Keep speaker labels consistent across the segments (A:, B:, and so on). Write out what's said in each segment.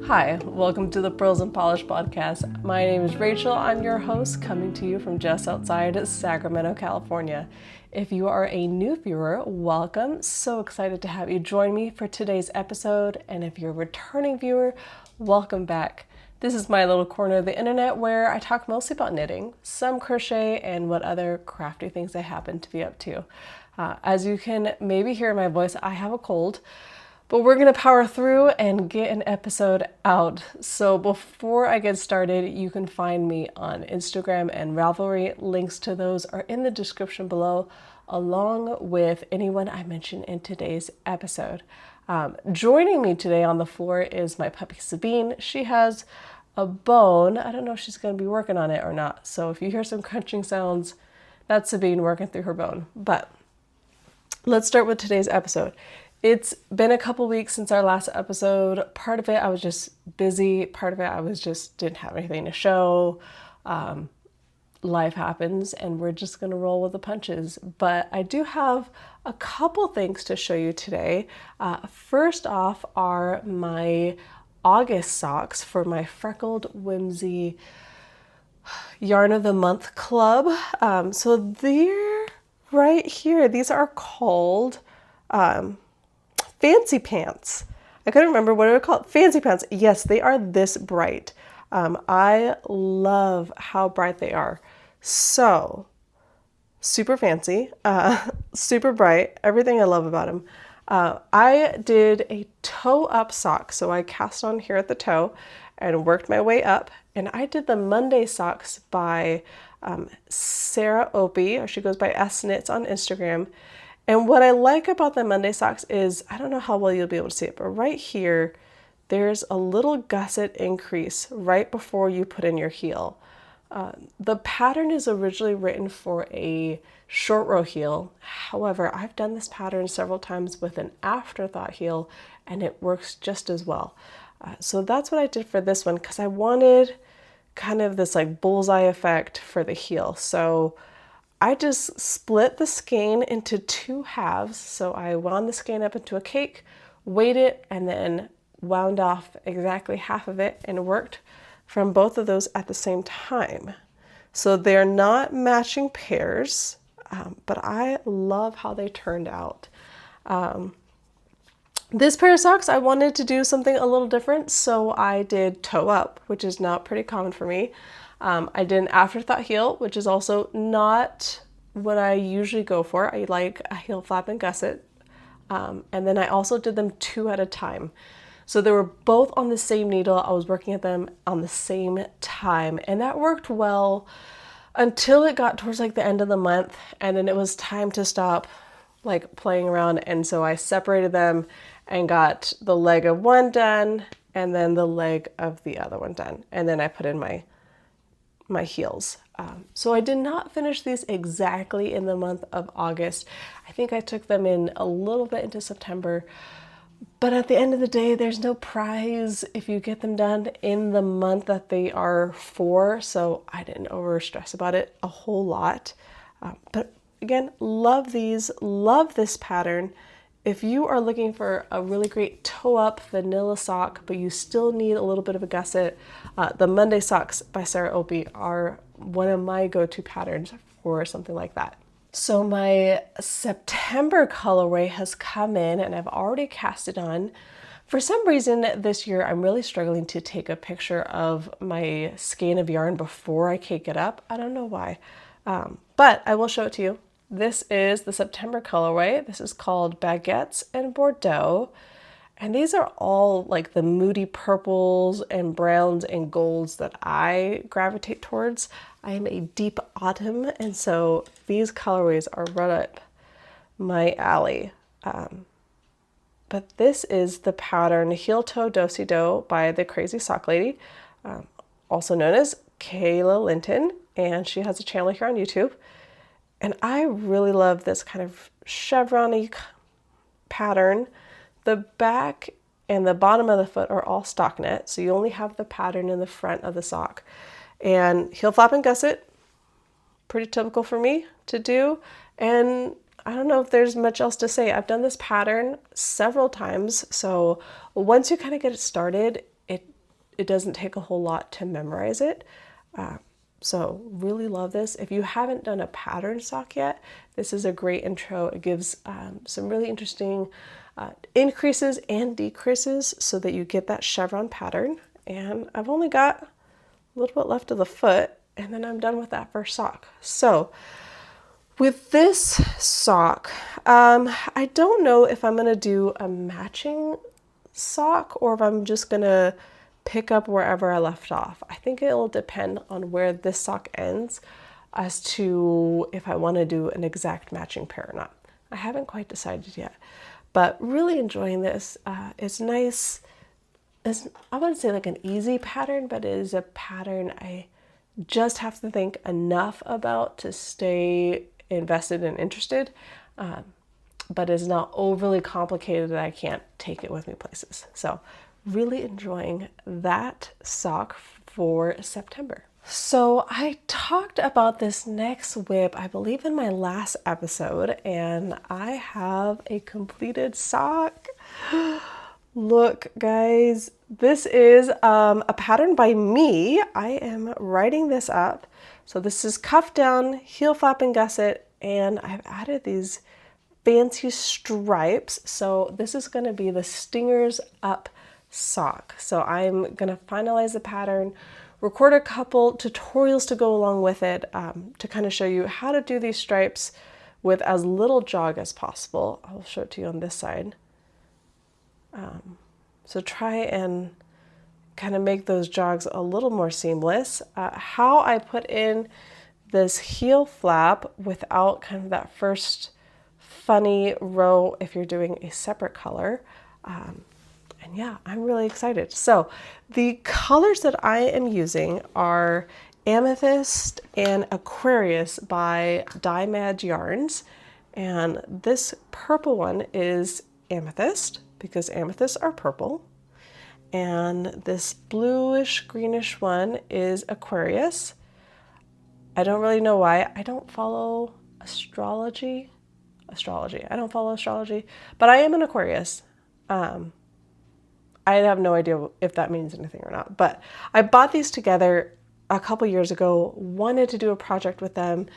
A: Hi, welcome to the Pearls and Polish podcast. My name is Rachel. I'm your host, coming to you from just outside Sacramento, California. If you are a new viewer, welcome. So excited to have you join me for today's episode. And if you're a returning viewer, welcome back. This is my little corner of the internet where I talk mostly about knitting, some crochet, and what other crafty things I happen to be up to. As you can maybe hear in my voice, I have a cold. But we're going to power through and get an episode out. So before I get started, you can find me on Instagram and Ravelry. Links to those are in the description below, along with anyone I mention in today's episode. Joining me today on the floor is my puppy Sabine. She has a bone. I don't know if she's going to be working on it or not. So if you hear some crunching sounds, that's Sabine working through her bone. But let's start with today's episode. It's been a couple weeks since our last episode. Part of it I was just busy. Part of it I was just didn't have anything to show. Life happens and we're just going to roll with the punches. But I do have a couple things to show you today. First off are my August socks for my Freckled Whimsy Yarn of the Month Club. So they're right here. These are called Fancy Pants. I couldn't remember what they were called. Fancy Pants. Yes, they are this bright. I love how bright they are. So, super fancy, super bright, everything I love about them. I did a toe up sock. So I cast on here at the toe and worked my way up. And I did the Monday socks by Sarah Opie, or she goes by S Knits on Instagram. And what I like about the Monday socks is, I don't know how well you'll be able to see it, but right here, there's a little gusset increase right before you put in your heel. The pattern is originally written for a short row heel. However, I've done this pattern several times with an afterthought heel, and it works just as well. So that's what I did for this one, because I wanted kind of this like bullseye effect for the heel. So I just split the skein into two halves. So I wound the skein up into a cake, weighed it, and then wound off exactly half of it and worked from both of those at the same time. So they're not matching pairs, but I love how they turned out. This pair of socks, I wanted to do something a little different, so I did toe up, which is not pretty common for me. I did an afterthought heel, which is also not what I usually go for. I like a heel flap and gusset. And then I also did them two at a time. So they were both on the same needle. I was working at them on the same time. And that worked well until it got towards like the end of the month. And then it was time to stop like playing around. And so I separated them and got the leg of one done and then the leg of the other one done. And then I put in my heels. So I did not finish these exactly in the month of August. I think I took them in a little bit into September, but at the end of the day, there's no prize if you get them done in the month that they are for. So I didn't over stress about it a whole lot. But again, love these, love this pattern. If you are looking for a really great toe-up vanilla sock, but you still need a little bit of a gusset, the Monday socks by Sarah Opie are one of my go-to patterns for something like that. So my September colorway has come in and I've already cast it on. For some reason this year, I'm really struggling to take a picture of my skein of yarn before I cake it up. I don't know why, but I will show it to you. This is the September colorway. This is called Baugettes and Bourdoux. And these are all like the moody purples and browns and golds that I gravitate towards. I am a deep autumn, and so these colorways are right up my alley. But this is the pattern Heel Toe Do-Si Do by the Crazy Sock Lady, also known as Kayla Linton, and she has a channel here on YouTube. And I really love this kind of chevron-y pattern. The back and the bottom of the foot are all stockinette, so you only have the pattern in the front of the sock. And heel flap and gusset, pretty typical for me to do. And I don't know if there's much else to say. I've done this pattern several times, so once you kind of get it started, it it doesn't take a whole lot to memorize it. So really love this. If you haven't done a pattern sock yet, this is a great intro. It gives some really interesting increases and decreases so that you get that chevron pattern. And I've only got a little bit left of the foot, and then I'm done with that first sock. So with this sock, I don't know if I'm gonna do a matching sock or if I'm just gonna pick up wherever I left off. I think it'll depend on where this sock ends as to if I want to do an exact matching pair or not. I haven't quite decided yet, but really enjoying this. It's nice. I wouldn't say like an easy pattern, but it is a pattern I just have to think enough about to stay invested and interested. But it's not overly complicated that I can't take it with me places. So really enjoying that sock for September. So I talked about this next whip, I believe in my last episode, and I have a completed sock. Look, guys, this is a pattern by me. I am writing this up. So this is cuff down, heel flap and gusset, and I've added these fancy stripes. So this is going to be the Stingers Up sock. So I'm going to finalize the pattern, record a couple tutorials to go along with it to kind of show you how to do these stripes with as little jog as possible. I'll show it to you on this side. So try and kind of make those jogs a little more seamless. How I put in this heel flap without kind of that first funny row if you're doing a separate color. And yeah, I'm really excited. So the colors that I am using are Amethyst and Aquarius by Dye Mad Yarns. And this purple one is Amethyst because amethysts are purple. And this bluish greenish one is Aquarius. I don't really know why. I don't follow astrology. I don't follow astrology, but I am an Aquarius. I have no idea if that means anything or not, but I bought these together a couple years ago, wanted to do a project with them,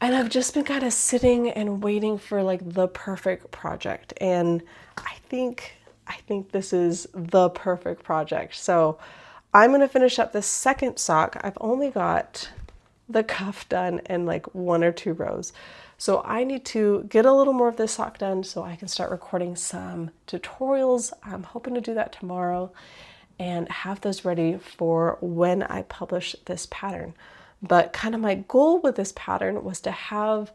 A: and I've just been kind of sitting and waiting for like the perfect project. And I think this is the perfect project. So I'm going to finish up this second sock. I've only got the cuff done and like 1 or 2 rows. So I need to get a little more of this sock done so I can start recording some tutorials. I'm hoping to do that tomorrow and have those ready for when I publish this pattern. But kind of my goal with this pattern was to have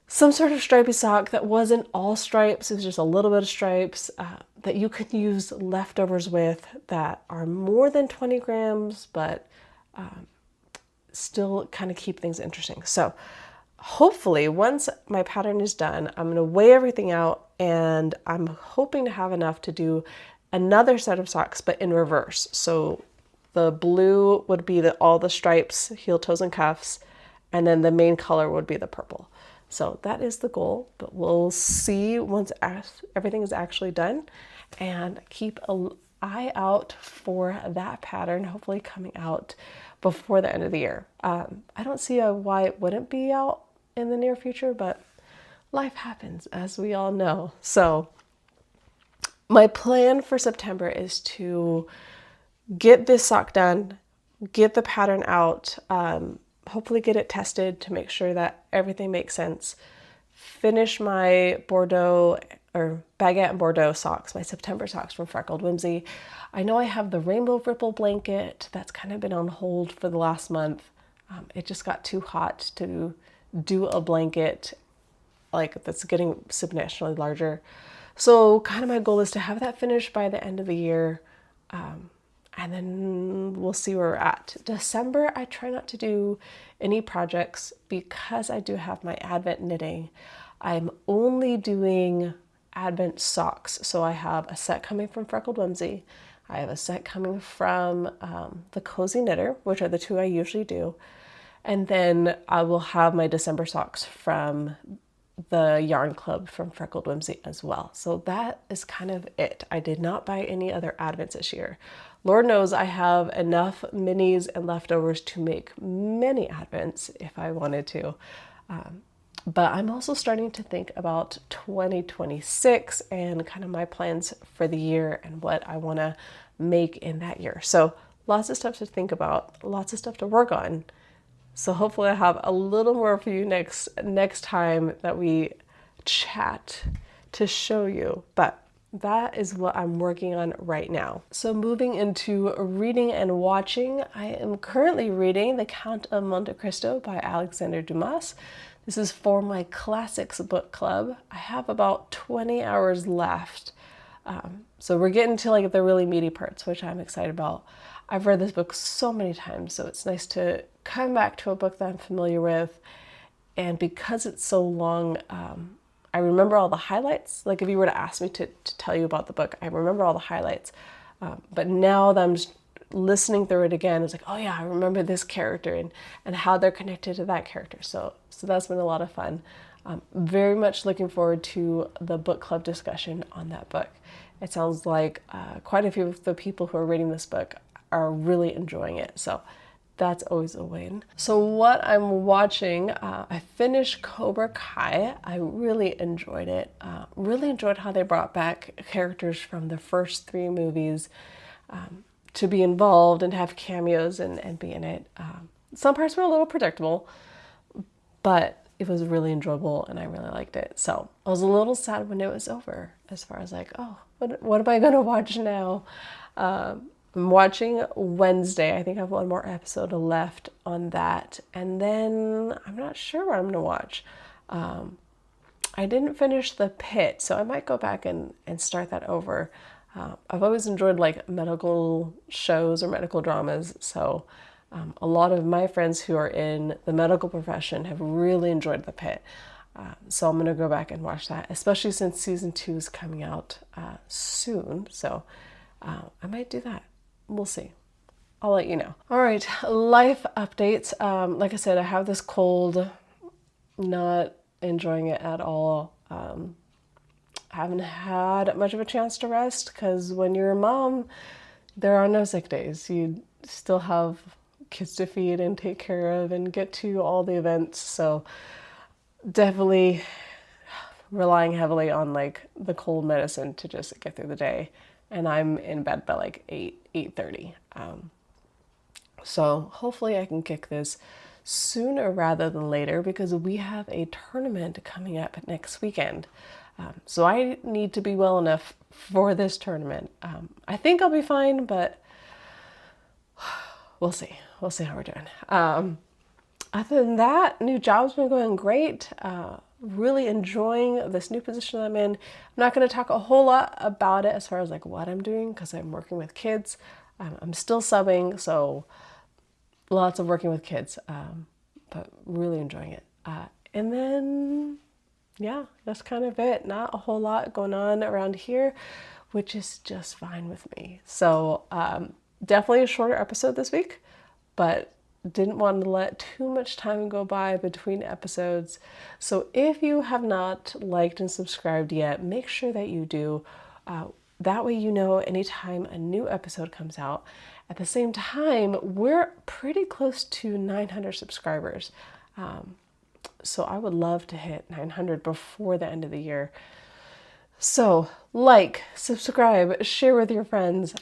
A: some sort of stripy sock that wasn't all stripes. It was just a little bit of stripes that you could use leftovers with that are more than 20 grams, but still kind of keep things interesting. So hopefully once my pattern is done, I'm going to weigh everything out, and I'm hoping to have enough to do another set of socks, but in reverse. So the blue would be all the stripes, heel, toes, and cuffs, and then the main color would be the purple. So that is the goal, but we'll see once everything is actually done, and keep an eye out for that pattern, hopefully coming out before the end of the year. I don't see why it wouldn't be out in the near future, but life happens, as we all know. So my plan for September is to get this sock done, get the pattern out, hopefully get it tested to make sure that everything makes sense, finish my Bourdoux or Baguette and Bourdoux socks, my September socks from Freckled Whimsy. I know I have the rainbow ripple blanket that's kind of been on hold for the last month. It just got too hot to do a blanket like that's getting substantially larger. So kind of my goal is to have that finished by the end of the year. And then we'll see where we're at. December, I try not to do any projects because I do have my Advent knitting. I'm only doing Advent socks. So I have a set coming from Freckled Whimsy. I have a set coming from the Cozy Knitter, which are the 2 I usually do. And then I will have my December socks from the yarn club from Freckled Whimsy as well. So that is kind of it. I did not buy any other advents this year. Lord knows I have enough minis and leftovers to make many advents if I wanted to. But I'm also starting to think about 2026 and kind of my plans for the year and what I want to make in that year. So lots of stuff to think about, lots of stuff to work on. So hopefully I have a little more for you next time that we chat to show you. But that is what I'm working on right now. So moving into reading and watching, I am currently reading The Count of Monte Cristo by Alexander Dumas. This is for my classics book club. I have about 20 hours left. So we're getting to like the really meaty parts, which I'm excited about. I've read this book so many times, so it's nice to come back to a book that I'm familiar with. And because it's so long, I remember all the highlights. Like if you were to ask me to tell you about the book, I remember all the highlights. But now that I'm just listening through it again, it's like, oh yeah, I remember this character and how they're connected to that character. So that's been a lot of fun. Very much looking forward to the book club discussion on that book. It sounds like quite a few of the people who are reading this book are really enjoying it. So that's always a win. So what I'm watching, I finished Cobra Kai. I really enjoyed it. Really enjoyed how they brought back characters from the first 3 movies to be involved and have cameos and be in it. Some parts were a little predictable, but it was really enjoyable and I really liked it. So I was a little sad when it was over, as far as like, oh, what am I gonna watch now? I'm watching Wednesday. I think I have one more episode left on that. And then I'm not sure what I'm gonna watch. I didn't finish The Pit, so I might go back and start that over. I've always enjoyed like medical shows or medical dramas, so a lot of my friends who are in the medical profession have really enjoyed The Pit. So I'm going to go back and watch that, especially since season 2 is coming out soon. So I might do that. We'll see. I'll let you know. All right, life updates. Like I said, I have this cold, not enjoying it at all. Haven't had much of a chance to rest because when you're a mom, there are no sick days. You still have kids to feed and take care of and get to all the events. So definitely relying heavily on like the cold medicine to just get through the day. And I'm in bed by like 8:30. So hopefully I can kick this sooner rather than later because we have a tournament coming up next weekend. So I need to be well enough for this tournament. I think I'll be fine, but we'll see. We'll see how we're doing. Other than that, new job's been going great. Really enjoying this new position I'm in. I'm not going to talk a whole lot about it as far as like what I'm doing because I'm working with kids. I'm still subbing, so lots of working with kids, but really enjoying it. And then, yeah, that's kind of it. Not a whole lot going on around here, which is just fine with me. So definitely a shorter episode this week, but didn't want to let too much time go by between episodes. So if you have not liked and subscribed yet, make sure that you do. That way you know anytime a new episode comes out. At the same time, we're pretty close to 900 subscribers. So I would love to hit 900 before the end of the year. So like, subscribe, share with your friends,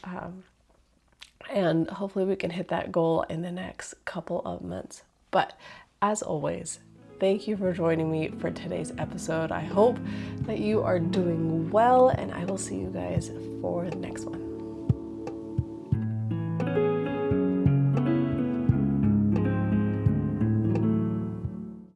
A: and hopefully we can hit that goal in the next couple of months. But as always, thank you for joining me for today's episode. I hope that you are doing well, and I will see you guys for the next one.